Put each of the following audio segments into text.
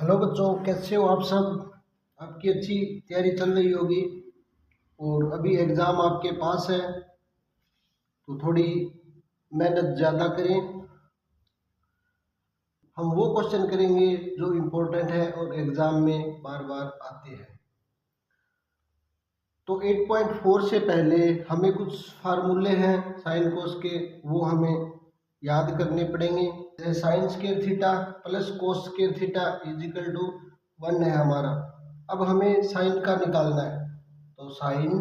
Hello बच्चों, कैसे हो आप सब। आपकी अच्छी तैयारी चल रही होगी और अभी एग्ज़ाम आपके पास है तो थोड़ी मेहनत ज़्यादा करें। हम वो क्वेश्चन करेंगे जो इम्पोर्टेंट है और एग्ज़ाम में बार बार आते हैं। तो 8.4 से पहले हमें कुछ फार्मूले हैं साइन कोस के, वो हमें याद करने पड़ेंगे। जैसे sine square theta plus cos square theta is equal to 1 है हमारा। अब हमें साइन का निकालना है, तो साइन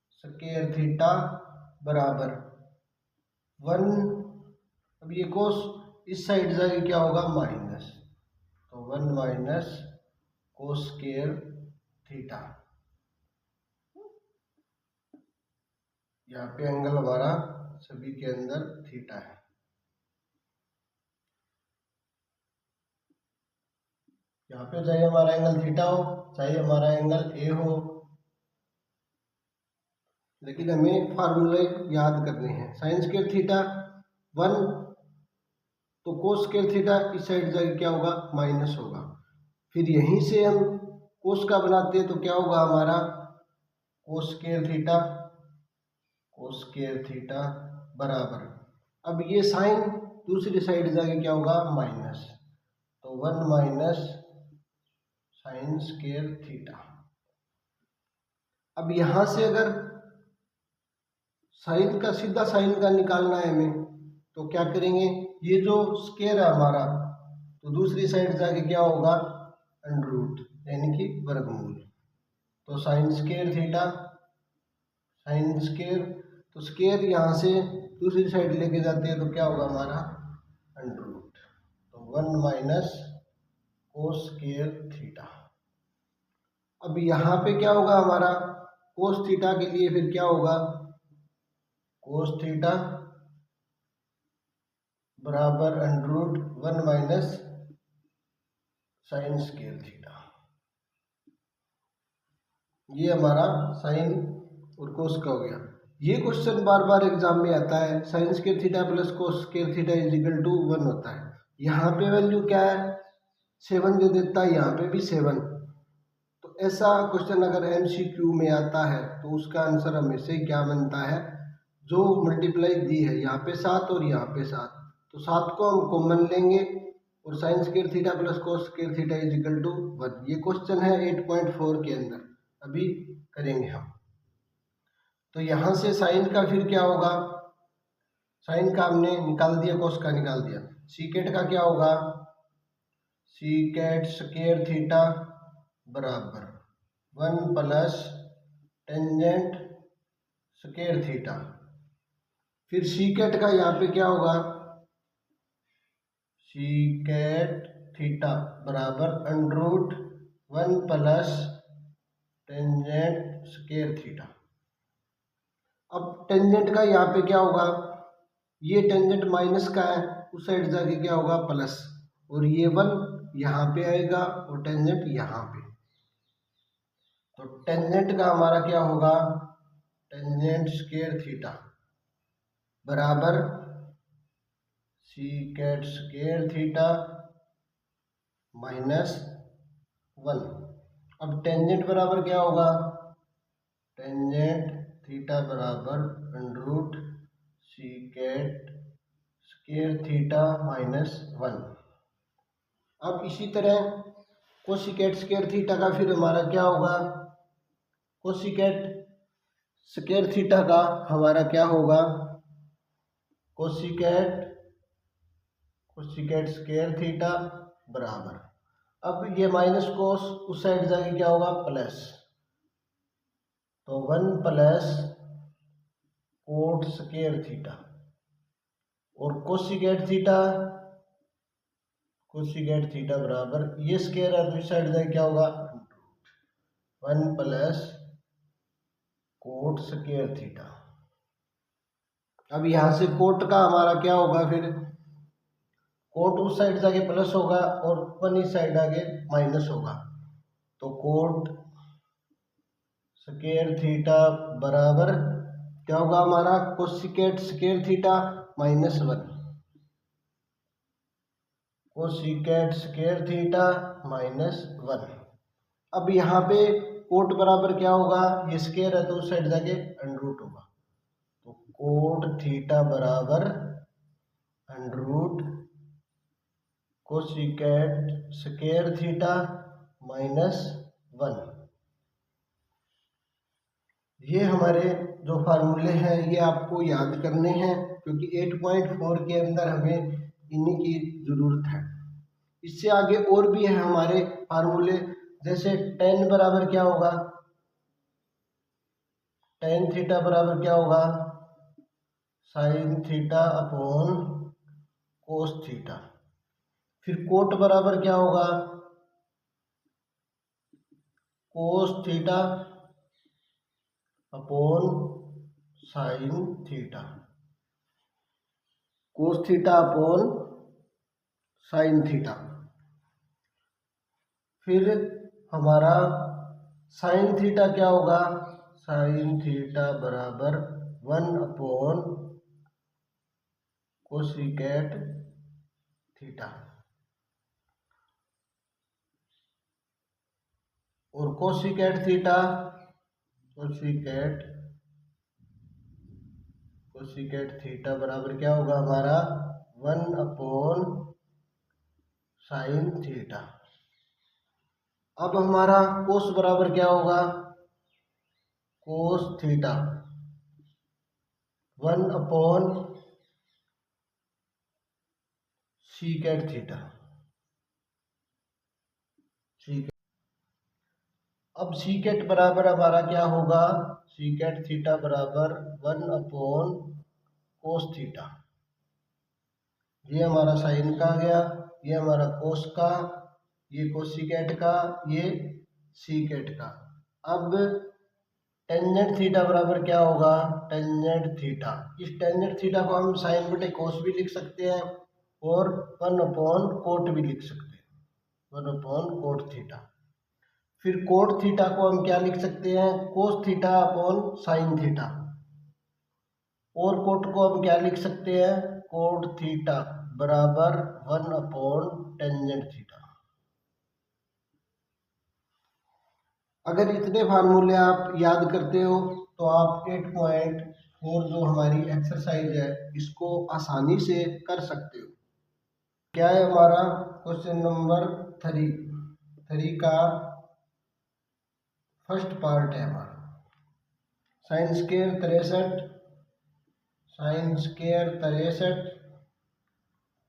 स्क्वायर थीटा बराबर 1। अब ये कोस इस साइड जाके क्या होगा, माइनस, तो 1 माइनस कोस स्क्वायर थीटा। यहाँ पे एंगल हमारा सभी के अंदर थीटा है। यहाँ पे चाहे हमारा एंगल थीटा हो, चाहे हमारा एंगल ए हो, लेकिन हमें फार्मूले याद करने हैं। साइन स्क्वायर थीटा 1, तो कोस स्क्वायर थीटा इस साइड जाके क्या होगा, माइनस होगा। फिर यहीं से हम कोस का बनाते हैं तो क्या होगा हमारा, कोस स्क्वायर थीटा, कोस स्क्वायर थीटा बराबर, अब ये साइन दूसरी साइड जाके क्या होगा, माइनस, तो 1 माइनस साइन स्क्वायर थीटा। अब यहां से अगर साइन का सीधा साइन का निकालना है हमें, तो क्या करेंगे, ये जो स्क्वायर है हमारा, तो दूसरी साइड जाके क्या होगा, अंडर रूट, यानी कि वर्गमूल। तो sign square theta, sine square, तो स्क्वायर यहाँ से दूसरी साइड लेके जाते हैं तो क्या होगा हमारा, अंडर रूट, तो 1 माइनस कोस स्क्वायर थीटा। अब यहाँ पे क्या होगा हमारा, कोस थीटा के लिए फिर क्या होगा, कोस थीटा बराबर under root 1 minus sine square theta. ये हमारा साइन और कोस का हो गया। ये क्वेश्चन बार बार एग्जाम में आता है, sine square theta plus cos square theta is equal to 1 होता है। यहाँ पे वैल्यू क्या है, 7 दे देता है, यहाँ पे भी 7। तो ऐसा क्वेश्चन अगर MCQ में आता है तो उसका आंसर हमेशा ही क्या बनता है, जो मल्टीप्लाई दी है यहाँ पे 7 और यहाँ पे 7, तो 7 को हम कॉमन लेंगे और sine square theta plus cos square theta is equal to 1। ये क्वेश्चन है 8.4 के अंदर, अभी करेंगे हम। तो यहाँ से साइन का फिर क्या होगा, साइन का हमने निकाल दिया, कोस का निकाल दिया। सीकेट का क्या होगा, सीकेट स्क्वायर थीटा बराबर 1 प्लस टेंजेंट स्क्वायर थीटा। फिर सीकेट का यहाँ पे क्या होगा, सीकेट थीटा बराबर under root 1 plus tangent square theta. अब टेंजेंट का यहाँ पे क्या होगा, ये टेंजेंट माइनस का है, उस साइड जाके क्या होगा, प्लस, और ये 1 यहाँ पे आएगा और टेंजेंट यहाँ पे, तो टेंजेंट का हमारा क्या होगा, टेंजेंट स्क्वायर थीटा बराबर सीकेट स्क्वायर थीटा माइनस 1। अब टेंजेंट बराबर क्या होगा, टेंजेंट थीटा बराबर under root secant square theta minus 1। अब इसी तरह कोसिकेट स्क्वायर थीटा का फिर हमारा क्या होगा, कोसिकेट स्क्वायर थीटा का हमारा क्या होगा, कोसिकेट स्क्वायर थीटा बराबर, अब ये माइनस कोस उस साइड जाके क्या होगा, प्लस, तो 1 प्लस कोट स्क्वायर थीटा, और कोसिकेट थीटा बराबर, ये स्क्वायर है तो इस साइड जाके क्या होगा, 1 प्लस कोट स्क्वायर थीटा। अब यहाँ से कोट का हमारा क्या होगा, फिर कोट उस साइड जाके प्लस होगा और 1 इस साइड आगे माइनस होगा, तो कोट स्क्वायर थीटा बराबर क्या होगा हमारा, cosecant square theta minus 1। Cosecant square theta -1। अब यहाँ पे कोट बराबर क्या होगा, ये स्क्वायर है तो उस साइड जाके अंडर होगा, तो कोट थीटा बराबर अंडर कोसिकेट स्क्वायर थीटा -1। ये हमारे जो फार्मूले हैं ये आपको याद करने हैं, क्योंकि 8.4 के अंदर हमें इन्हीं की ज़रूरत है। इससे आगे और भी है हमारे फार्मूले, जैसे टेन बराबर क्या होगा, टेन थीटा बराबर क्या होगा, sign theta upon cos theta. फिर कोट बराबर क्या होगा, cos theta upon sine theta, cos theta upon sine theta. फिर हमारा साइन थीटा क्या होगा, साइन थीटा बराबर 1 अपॉन कोसिकेट थीटा, और कोसिकेट थीटा कोसिकेट थीटा बराबर क्या होगा हमारा 1 अपॉन साइन थीटा। अब हमारा कोस बराबर क्या होगा, कोस थीटा 1 अपॉन सीकेट थीटा। ठीक है, अब सीकेट बराबर हमारा क्या होगा, सीकेट थीटा बराबर 1 अपॉन कोस थीटा। ये हमारा साइन का आ गया, ये हमारा कोस का, ये कोसिकेट का, ये सीकेट का। अब टेंजेंट थीटा बराबर क्या होगा, टेंजेंट थीटा, इस टेंजेंट थीटा को हम साइन बटे कोस भी लिख सकते हैं और 1 अपॉन कोट भी लिख सकते हैं, 1 अपॉन कोट थीटा। फिर कोट थीटा को हम क्या लिख सकते हैं, cos theta upon sine theta, और कोट को हम क्या लिख सकते हैं, कोट थीटा बराबर 1 अपॉन टेंजेंट थीटा। अगर इतने फार्मूले आप याद करते हो तो आप 8.4 जो हमारी एक्सरसाइज है इसको आसानी से कर सकते हो। क्या है हमारा क्वेश्चन नंबर 3 का फर्स्ट पार्ट है हमारा, sine square 63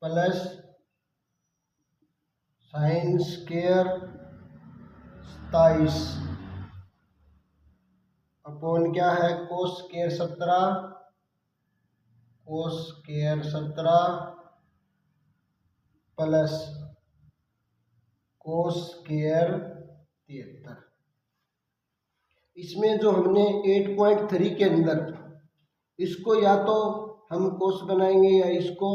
plus sine square 27 upon क्या है, cos square 17 plus cos square 73। इसमें जो हमने 8.3 के अंदर इसको या तो हम कोस बनाएंगे या इसको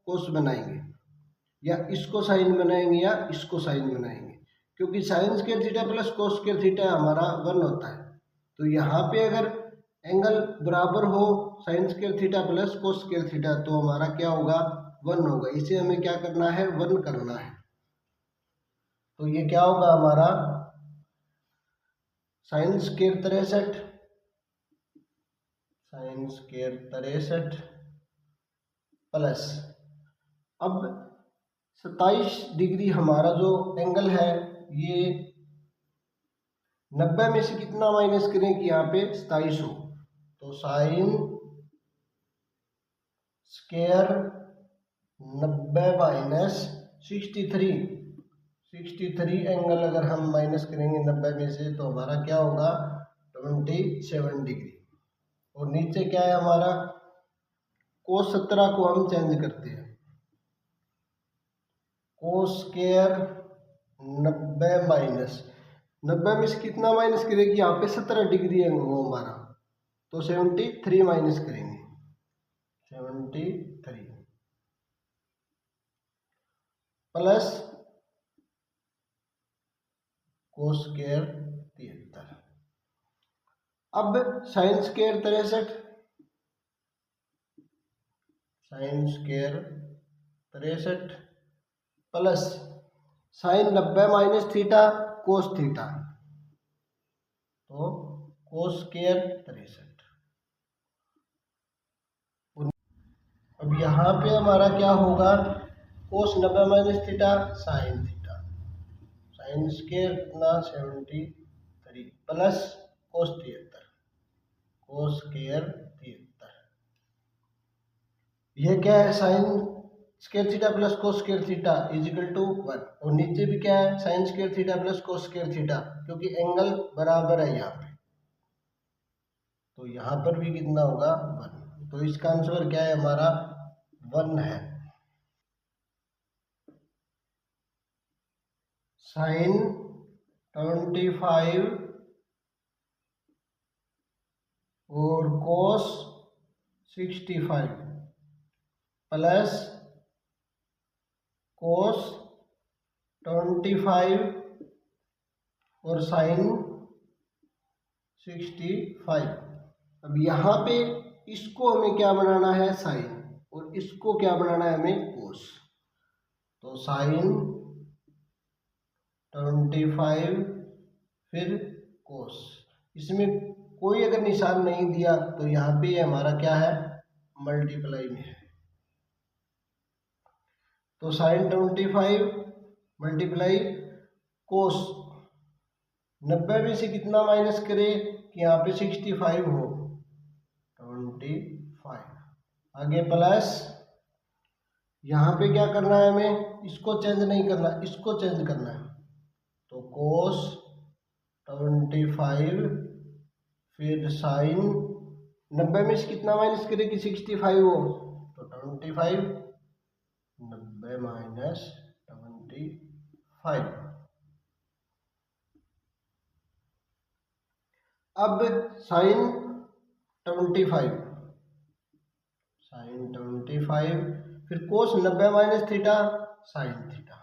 कोस बनाएंगे, या इसको साइन बनाएंगे या इसको साइन बनाएंगे, क्योंकि sign square theta plus cos square theta हमारा 1 होता है। तो यहाँ पे अगर एंगल बराबर हो sign square theta plus cos square theta तो हमारा क्या होगा, 1 होगा। इसे हमें क्या करना है, 1 करना है। तो ये क्या होगा हमारा साइन स्क्वायर 63 प्लस, अब 27 डिग्री हमारा जो एंगल है ये 90 में से कितना माइनस करें कि यहाँ पे 27 हो, तो साइन स्क्वायर 90 माइनस 63 एंगल अगर हम माइनस करेंगे 90 में से तो हमारा क्या होगा 27 डिग्री। और नीचे क्या है हमारा कोस 17 को हम चेंज करते हैं, कोस स्क्वायर 90 माइनस 90 में से कितना माइनस करेंगे, यहाँ पे 17 डिग्री है वो हमारा, तो 73 माइनस करेंगे, 73 प्लस कोस स्क्वायर 73। अब sine square 63 plus sign 90 minus theta cos theta, तो कोस स्क्वायर 63। अब यहाँ पे हमारा क्या होगा, कोस 90 minus theta sine theta, sine square कितना 73 प्लस कोस 73, कोस स्क्वायर 73। यह क्या है, sine square theta plus cos square theta is equal to 1। और नीचे भी क्या है, sine square theta plus cos square theta, क्योंकि एंगल बराबर है यहाँ पे, तो यहाँ पर भी कितना होगा 1। तो इसका आंसर क्या है हमारा 1 है। साइन 25 और कोस 65 प्लस कोस 25 और साइन 65। अब यहाँ पे इसको हमें क्या बनाना है, साइन, और इसको क्या बनाना है हमें, कोस। तो साइन 25 फिर कोस, इसमें कोई अगर निशान नहीं दिया तो यहाँ पे हमारा क्या है, मल्टीप्लाई में है। तो साइन 25 मल्टीप्लाई कोस 90 में से कितना माइनस करे कि यहाँ पे 65 हो, 25। आगे प्लस यहाँ पे क्या करना है हमें, इसको चेंज नहीं करना, इसको चेंज करना है। तो कोस 25 फिर साइन 90 में से कितना माइनस करे कि 65 हो, तो 25, 90 माइनस 25। अब साइन 25, साइन 25 फिर cos 90 minus theta sine theta,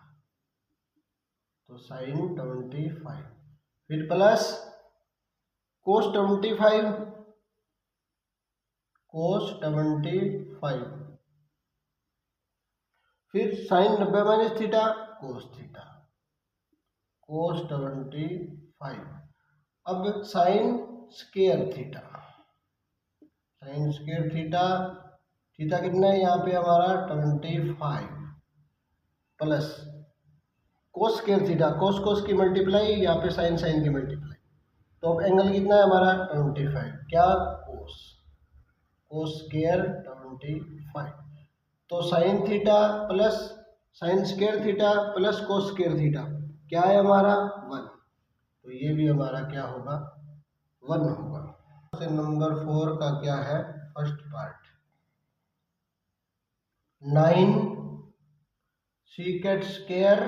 तो साइन 25 फिर प्लस कोस 25, कोस 25 फिर sine 90 minus theta cos theta, cos 25। अब sine square theta, sine square theta, theta कितना है यहाँ पे हमारा 25 plus cos square theta, cos cos की मल्टीप्लाई, यहाँ पे साइन साइन की मल्टीप्लाई, तो अब एंगल कितना है हमारा 25, क्या कोस, कोस स्क्वायर 25। तो sine theta plus sign square theta plus cos square theta क्या है हमारा 1, तो ये भी हमारा क्या होगा 1 होगा। नंबर 4 का क्या है, फर्स्ट पार्ट, 9 सीकेट स्क्वायर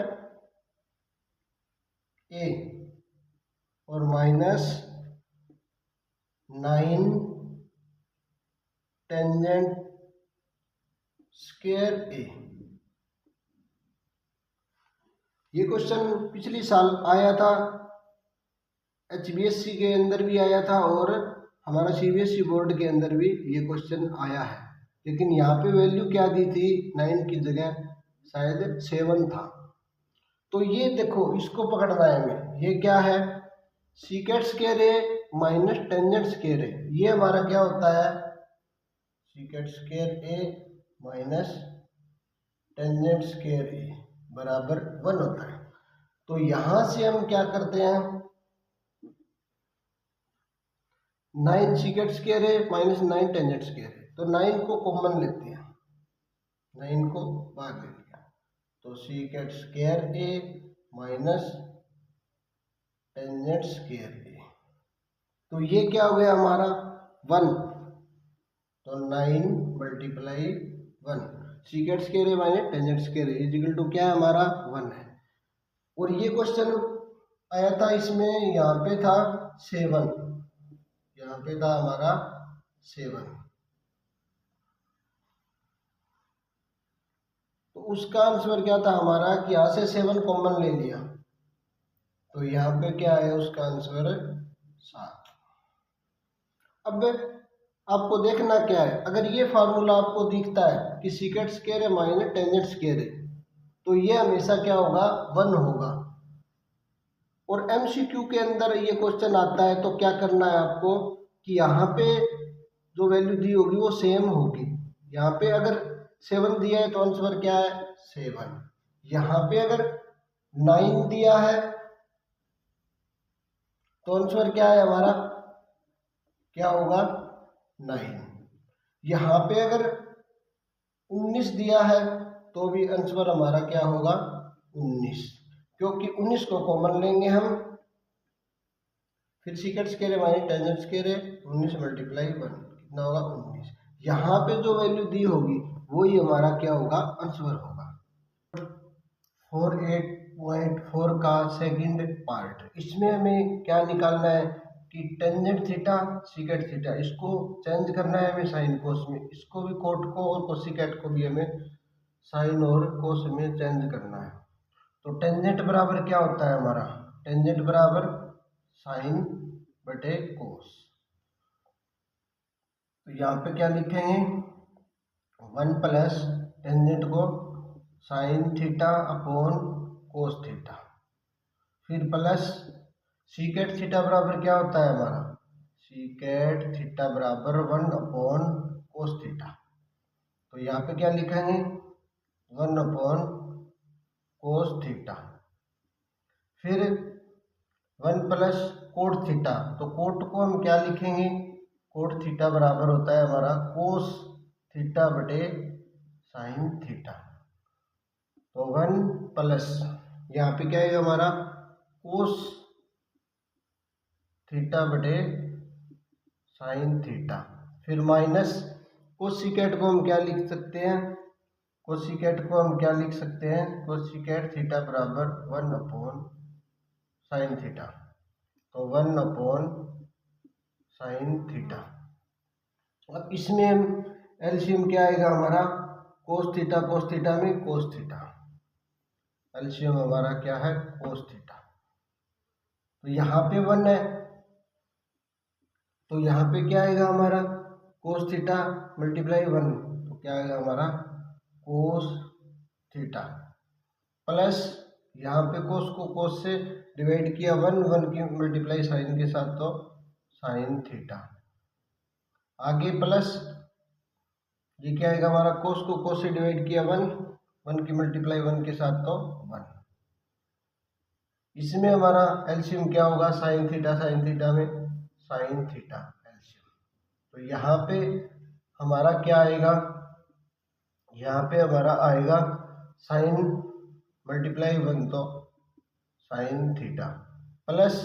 ए और माइनस 9 टेंजेंट स्क्वायर ए। ये क्वेश्चन पिछली साल आया था, HBSC के अंदर भी आया था और हमारा CBSE बोर्ड के अंदर भी ये क्वेश्चन आया है, लेकिन यहाँ पे वैल्यू क्या दी थी, 9 की जगह शायद 7 था। तो ये देखो इसको पकड़ना है हमें, ये क्या है, सीकेट square A minus tangent square ए, ये हमारा क्या होता है, सीकेट square A minus tangent square ए बराबर 1 होता है। तो यहाँ से हम क्या करते हैं, 9 सीकेट square A minus 9 tangent square A, तो 9 को कॉमन लेते हैं, 9 को बाहर ले लिया, तो secant square A minus tangent square A, तो ये क्या हो गया हमारा 1, तो 9 multiply 1, secant square A minus tangent square A is equal to क्या है हमारा 1 है। और ये क्वेश्चन आया था, इसमें यहाँ पे था 7, यहाँ पे था हमारा 7, तो उसका आंसर क्या था हमारा कि यहाँ से 7 कॉमन ले लिया, तो यहाँ पे क्या है उसका आंसर 7। अब आपको देखना क्या है, अगर ये फार्मूला आपको दिखता है कि सीकेट स्क्वायर है माइनस टेंजेंट स्क्वायर है, तो ये हमेशा क्या होगा, 1 होगा। और MCQ के अंदर ये क्वेश्चन आता है तो क्या करना है आपको कि यहाँ पे जो वैल्यू दी होगी वो सेम होगी। यहाँ पे अगर 7 दिया है तो आंसर क्या है, 7। यहाँ पे अगर 9 दिया है तो आंसर क्या है हमारा, क्या होगा, 9। यहाँ पे अगर 19 दिया है तो भी आंसर हमारा क्या होगा, 19, क्योंकि 19 को कॉमन लेंगे हम, फिर secant square minus tangent square है, 19 मल्टीप्लाई 1 कितना होगा, 19। यहाँ पे जो वैल्यू दी होगी वो ही हमारा क्या होगा, आंसर होगा। 48.4 का सेकंड पार्ट, इसमें हमें क्या निकालना है कि टेंजेंट थीटा सीकेट थीटा, इसको चेंज करना है हमें साइन कोस में, इसको भी कोट को और कोसिकेट को भी हमें साइन और कोस में चेंज करना है। तो टेंजेंट बराबर क्या होता है हमारा, टेंजेंट बराबर साइन बटे कोस। तो यहाँ पे क्या लिखेंगे, 1 प्लस टेंजेंट को sign theta upon cos theta, फिर प्लस सीकेट थीटा बराबर क्या होता है हमारा, सीकेट थीटा बराबर 1 अपॉन कोस थीटा। तो यहाँ पे क्या लिखेंगे, 1 अपॉन कोस थीटा, फिर 1 प्लस कोट थीटा, तो कोट को हम क्या लिखेंगे, कोट थीटा बराबर होता है हमारा कोस थीटा बटे साइन थीटा। तो 1 प्लस यहाँ पे क्या है हमारा कोस थीटा बटे साइन थीटा, फिर माइनस कोसिकेट को हम क्या लिख सकते हैं, कोसिकेट को हम क्या लिख सकते हैं, कोसिकेट थीटा बराबर 1 अपॉन साइन थीटा। तो 1 अपॉन साइन थीटा। अब इसमें हम एलसीएम क्या आएगा हमारा, कोस थीटा में कोस थीटा, एलसीएम हमारा क्या है, कोस थीटा। तो यहाँ पे 1 है तो यहाँ पे क्या आएगा हमारा, कोस थीटा मल्टीप्लाई 1, तो क्या आएगा हमारा कोस थीटा, प्लस यहाँ पे कोस को कोस से डिवाइड किया 1 की मल्टीप्लाई साइन के साथ तो साइन थीटा, आगे प्लस ये क्या आएगा हमारा, कोस को कोस से डिवाइड किया 1 की मल्टीप्लाई 1 के साथ तो 1। इसमें हमारा एलसीएम क्या होगा, साइन थीटा में साइन थीटा एलसीएम। तो यहाँ पे हमारा क्या आएगा, यहाँ पे हमारा आएगा साइन मल्टीप्लाई 1 तो साइन थीटा, प्लस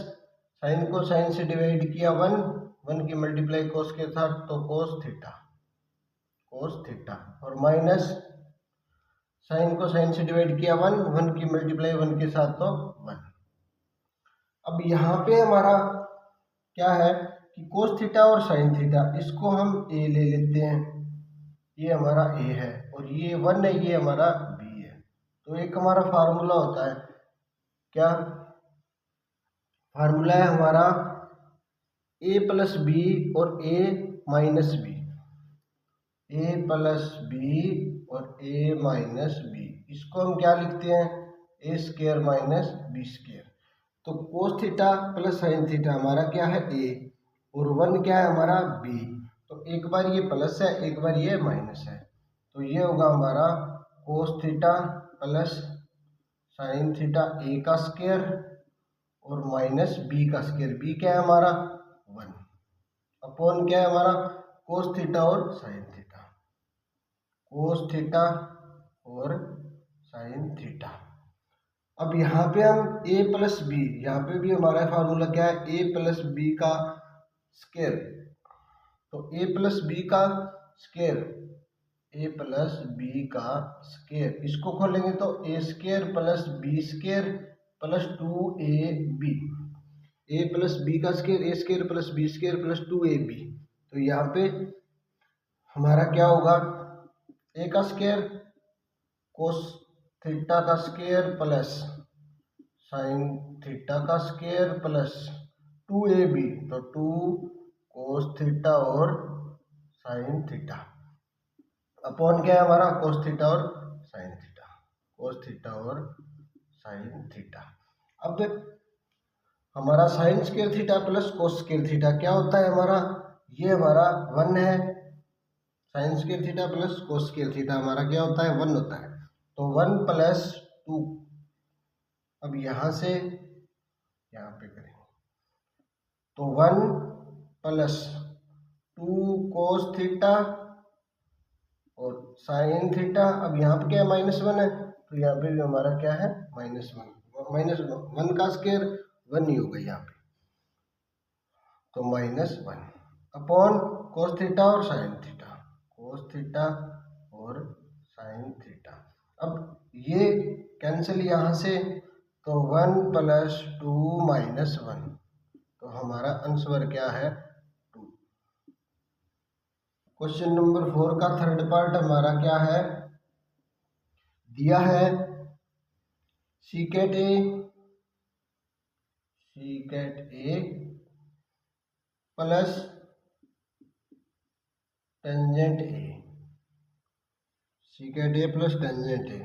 साइन को साइन से डिवाइड किया 1 की मल्टीप्लाई कोस के साथ तो कोस थीटा और माइनस साइन को साइन से डिवाइड किया 1 की मल्टीप्लाई 1 के साथ तो 1। अब यहाँ पे हमारा क्या है कि कोस थीटा और साइन थीटा, इसको हम ए ले लेते हैं, ये हमारा ए है और ये 1 है, ये हमारा बी है। तो एक हमारा फार्मूला होता है, क्या फार्मूला है हमारा, ए प्लस बी और ए माइनस बी, ए प्लस बी और ए माइनस बी, इसको हम क्या लिखते हैं, ए स्क्वायर माइनस बी स्क्वायर। तो कोस थीटा प्लस साइन थीटा हमारा क्या है ए और 1 क्या है हमारा बी, तो एक बार ये प्लस है एक बार ये माइनस है, तो ये होगा हमारा cos theta plus sine theta A का स्क्वायर और माइनस बी का स्क्वायर, बी क्या है हमारा 1 अपॉन क्या है हमारा कोस थीटा और साइन थीटा, कोस थीटा और साइन थीटा। अब यहाँ पे हम a प्लस बी, यहाँ पे भी हमारा फार्मूला क्या है, a प्लस बी का स्क्वायर, तो a प्लस बी का स्क्वायर, a प्लस बी का स्क्वायर, इसको खोलेंगे तो a square plus B square plus 2ab, a plus B का square, a square plus B square plus 2ab। तो यहाँ पे हमारा क्या होगा, a का स्क्वायर कोस थीटा का स्क्वायर प्लस साइन थीटा का स्क्वायर प्लस 2ab, तो 2 कोस थीटा और साइन थीटा अपॉन क्या है हमारा कोस थीटा और साइन थीटा। कोस थीटा और साइन थीटा। अब हमारा sign square theta plus cos square theta क्या होता है हमारा, ये हमारा 1 है। Sine square theta plus cos square theta हमारा क्या होता है, 1 होता है। तो 1 प्लस 2, अब यहाँ से यहाँ पे करेंगे तो 1 प्लस 2 कोस थीटा और साइन थीटा। अब यहाँ पे क्या है, -1 है, तो यहाँ पे भी हमारा क्या है, -1। -1 का स्क्वायर 1 ही होगा यहाँ पे, तो -1 अपॉन कोस थीटा और साइन थीटा, कोस थीटा और साइन थीटा। अब ये कैंसिल यहाँ से, तो 1 प्लस 2 -1, तो हमारा आंसर क्या है, 2। क्वेश्चन नंबर 4 का थर्ड पार्ट हमारा क्या है, दिया है secant A plus tangent A, secant A plus tangent A,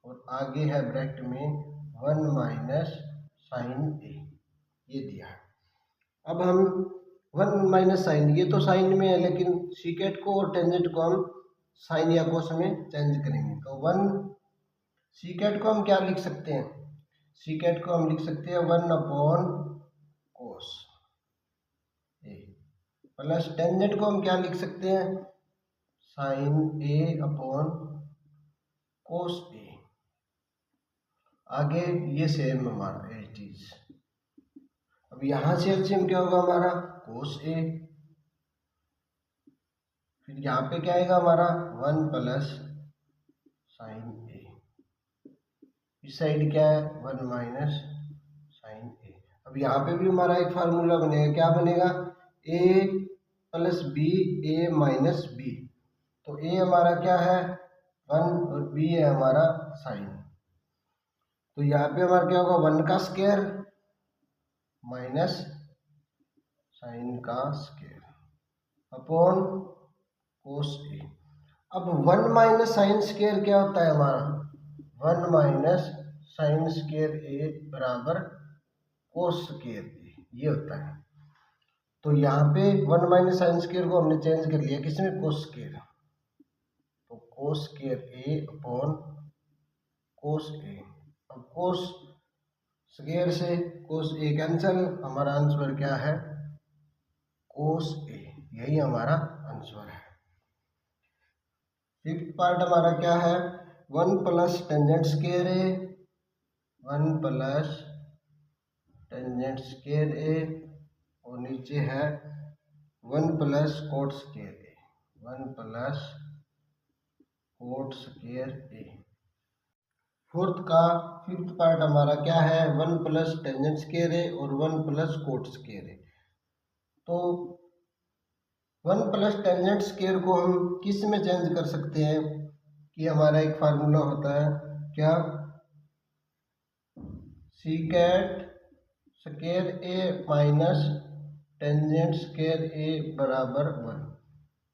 और आगे है ब्रैकेट में 1 माइनस साइन ए, ये दिया है। अब हम 1 माइनस साइन, ये तो साइन में है, लेकिन सीकेट को और टेंजेंट को हम साइन या कोस में चेंज करेंगे। तो 1 सीकेट को हम क्या लिख सकते हैं, सीकेट को हम लिख सकते हैं 1 अपॉन कोस ए, प्लस टेंजेंट को हम क्या लिख सकते हैं, साइन ए अपॉन कोस ए। आगे ये सेम हमारा ये चीज, अब यहाँ से एलसीएम क्या होगा हमारा, कोस ए, फिर यहाँ पे क्या आएगा हमारा 1 प्लस साइन ए, इस साइड क्या है 1 माइनस साइन ए। अब यहाँ पे भी हमारा एक फार्मूला बनेगा, क्या बनेगा, ए प्लस बी ए माइनस बी, तो ए हमारा क्या है 1 और बी है हमारा साइन, तो यहाँ पे हमारा क्या होगा 1 का स्क्वायर माइनस साइन का स्क्वायर अपॉन कोस ए। अब 1 माइनस साइन स्क्वायर क्या होता है हमारा, 1 माइनस साइन स्क्वायर ए बराबर कोस स्क्वायर ए, ये होता है। तो यहाँ पे 1 माइनस साइन स्क्वायर को हमने चेंज कर लिया किसमें, कोस स्क्वायर, तो कोस स्क्वायर ए अपॉन कोस ए। अब कोस स्क्वायर से कोस ए कैंसिल, हमारा आंसर क्या है, कोस ए, यही हमारा आंसर है। फिफ्थ पार्ट हमारा क्या है, 1 प्लस टेंजेंट स्क्वायर ए, 1 प्लस टेंजेंट स्क्वायर ए, और नीचे है 1 प्लस कोट स्क्वायर ए, 1 प्लस कोट स्क्वायर ए। फोर्थ का फिफ्थ पार्ट हमारा क्या है, 1 प्लस टेंजेंट स्क्वायर ए और 1 प्लस कोट स्क्वायर ए। तो 1 प्लस टेंजेंट स्क्वायर को हम किस में चेंज कर सकते हैं, कि हमारा एक फार्मूला होता है क्या, सीकेट square A minus tangent square ए बराबर 1।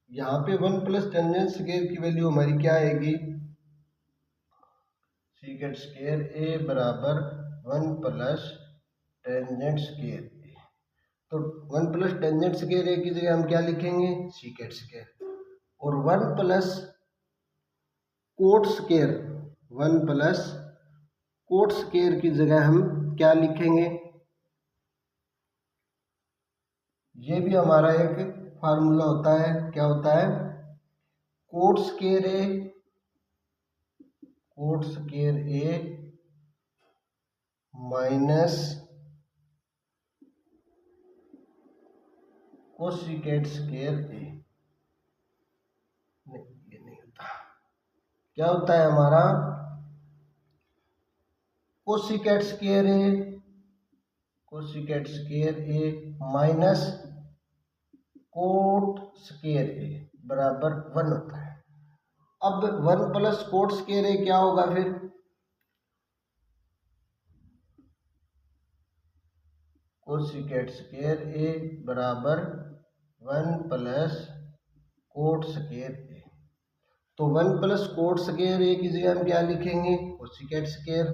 यहाँ पे 1 प्लस टेंजेंट स्क्वायर की वैल्यू हमारी क्या आएगी, सीकेट स्क्वायर ए बराबर 1 प्लस टेंजेंट स्क्वायर ए। तो 1 प्लस टेंजेंट स्क्वायर ए की जगह हम क्या लिखेंगे, सीकेट स्क्वायर, और 1 plus coat square, 1 plus coat square की जगह हम क्या लिखेंगे, ये भी हमारा एक फार्मूला होता है, क्या होता है, coat square A, coat square A minus कोसिकेट square ए। नहीं, ये नहीं होता, क्या होता है हमारा cosecant square A, कोसिकेट square A minus cot square ए बराबर 1 होता है। अब 1 प्लस कोट स्क्वायर ए क्या होगा, फिर कोसिकेट स्क्वायर ए बराबर 1 प्लस कोट स्क्वायर ए। तो 1 प्लस कोट स्क्वायर ए की जगह हम क्या लिखेंगे, कोसिकेट स्क्वायर,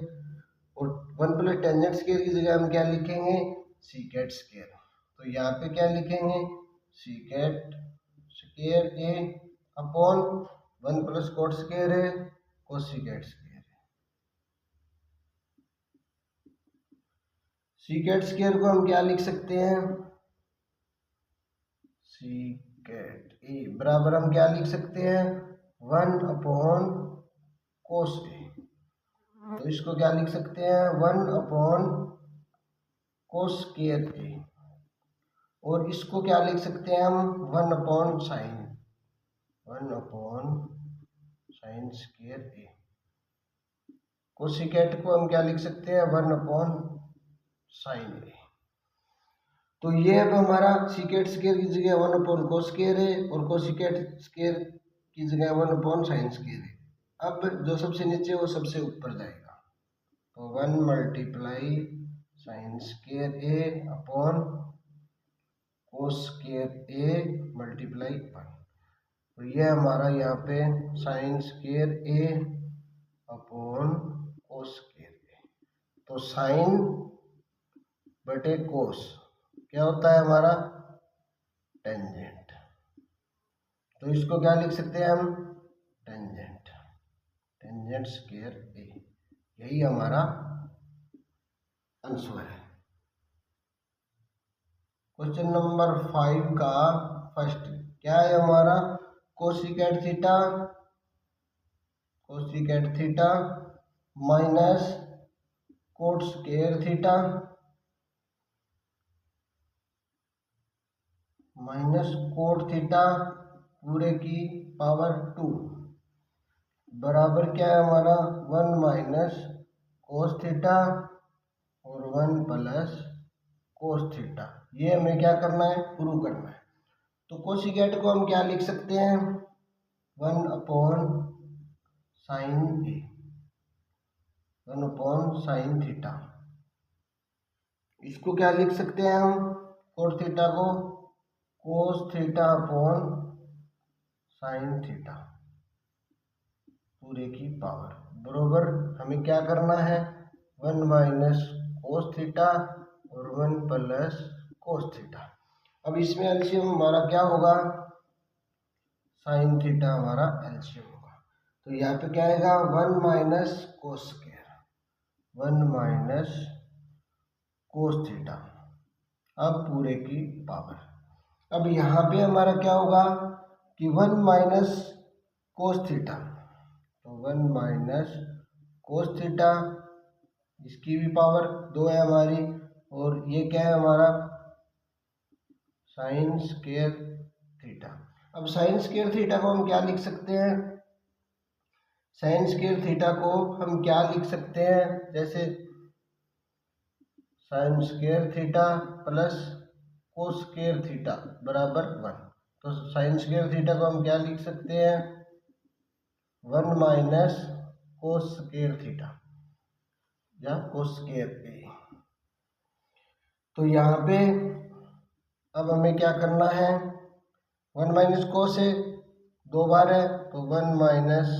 और 1 प्लस टेंजेंट स्क्वायर की जगह हम क्या लिखेंगे, सीकेट स्क्वायर। तो यहाँ पे क्या लिखेंगे, सीकेट स्क्वायर ए अपॉन 1 प्लस कोट स्क्वायर है कोसिकेट स्क्वायर है। सीकेट स्क्वायर को हम क्या लिख सकते हैं, सीकेट ए बराबर हम क्या लिख सकते हैं, 1 अपॉन कोस ए। तो इसको क्या लिख सकते हैं, 1 अपॉन कोस स्क्वायर ए, और इसको क्या लिख सकते हैं हम, 1 upon sine, 1 upon sine square A. Cosecant को हम क्या लिख सकते हैं, 1 अपॉन साइन ए। तो ये अब हमारा सीकेट स्क्वायर की जगह 1 अपॉन कोस स्क्वायर है, और कोसिकेट स्क्वायर की जगह 1 अपॉन साइन स्क्वायर है। अब जो सबसे नीचे वो सबसे ऊपर जाएगा, तो 1 multiply sign square A upon cos square A multiply 1। तो ये हमारा यहाँ पे sign square A upon cos square A. तो साइन बटे कोस क्या होता है हमारा, टेंजेंट। तो इसको क्या लिख सकते हैं हम, टेंजेंट, टेंजेंट स्क्वायर ए। यही हमारा आंसर है। क्वेश्चन नंबर 5 का फर्स्ट क्या है हमारा, cosecant theta, cosecant theta minus cot square theta minus cot theta पूरे की पावर 2 बराबर क्या है हमारा, 1 माइनस कोस थीटा और 1 प्लस कोस थीटा। ये हमें क्या करना है, प्रूव करना है। तो कोसिकेट को हम क्या लिख सकते हैं, 1 अपॉन साइन ए, 1 अपॉन साइन थीटा। इसको क्या लिख सकते हैं हम, कोस थीटा को cos theta upon sine theta पूरे की पावर बरोबर हमें क्या करना है, 1 माइनस कोस थीटा और 1 प्लस कोस थीटा। अब इसमें एलसीएम हमारा क्या होगा, साइन थीटा हमारा एलसीएम होगा। तो यहाँ पे क्या आएगा, 1 minus cos square, 1 minus cos theta अब पूरे की पावर। अब यहाँ पे हमारा क्या होगा कि 1 माइनस कोस थीटा, तो 1 माइनस कोस थीटा इसकी भी पावर 2 है हमारी, और ये क्या है हमारा साइन स्क्वायर थीटा। अब साइन स्क्वायर थीटा को हम क्या लिख सकते हैं, साइन स्क्वायर थीटा को हम क्या लिख सकते हैं, जैसे sine square theta plus cos square theta बराबर 1। तो साइन स्क्वायर थीटा को हम क्या लिख सकते हैं, 1 माइनस कोस स्क्वायर थीटा या कोस स्क्वायर ए। तो यहाँ पे अब हमें क्या करना है, 1 माइनस कोस है 2 बार है, तो 1 माइनस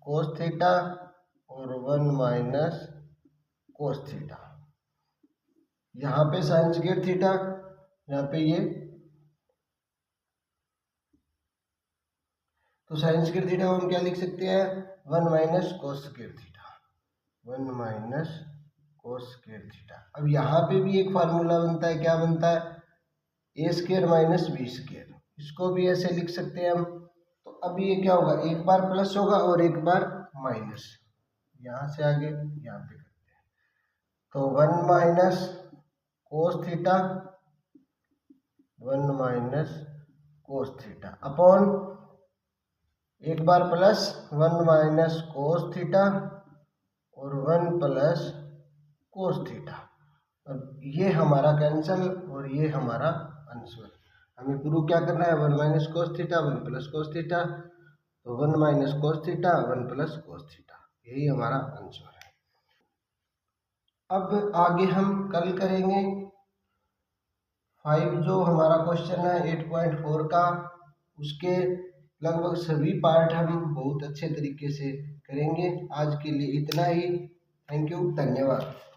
कोस थीटा और 1 माइनस कोस थीटा। यहाँ पे साइन स्क्वायर थीटा, यहाँ पे ये, तो साइन स्क्वायर थीटा को हम क्या लिख सकते हैं, 1 minus cos square theta, 1 minus cos square theta. अब यहाँ पे भी एक फार्मूला बनता है, क्या बनता है, ए स्क्वायर माइनस बी स्क्वायर। इसको भी ऐसे लिख सकते हैं हम। तो अब ये क्या होगा, एक बार प्लस होगा और एक बार माइनस, यहाँ से आगे यहाँ पे करते हैं। तो 1 minus cos theta, 1 minus cos theta upon एक बार प्लस 1 माइनस कोस थीटा और 1 प्लस कोस थीटा। अब ये हमारा कैंसल और ये हमारा आंसर। हमें प्रूव क्या करना है, 1 minus cos theta 1 plus cos theta, तो 1 minus cos theta 1 plus cos theta, यही हमारा आंसर है। अब आगे हम कल करेंगे 5 जो हमारा क्वेश्चन है 8.4 का, उसके लगभग सभी पार्ट हम बहुत अच्छे तरीके से करेंगे। आज के लिए इतना ही। थैंक यू, धन्यवाद।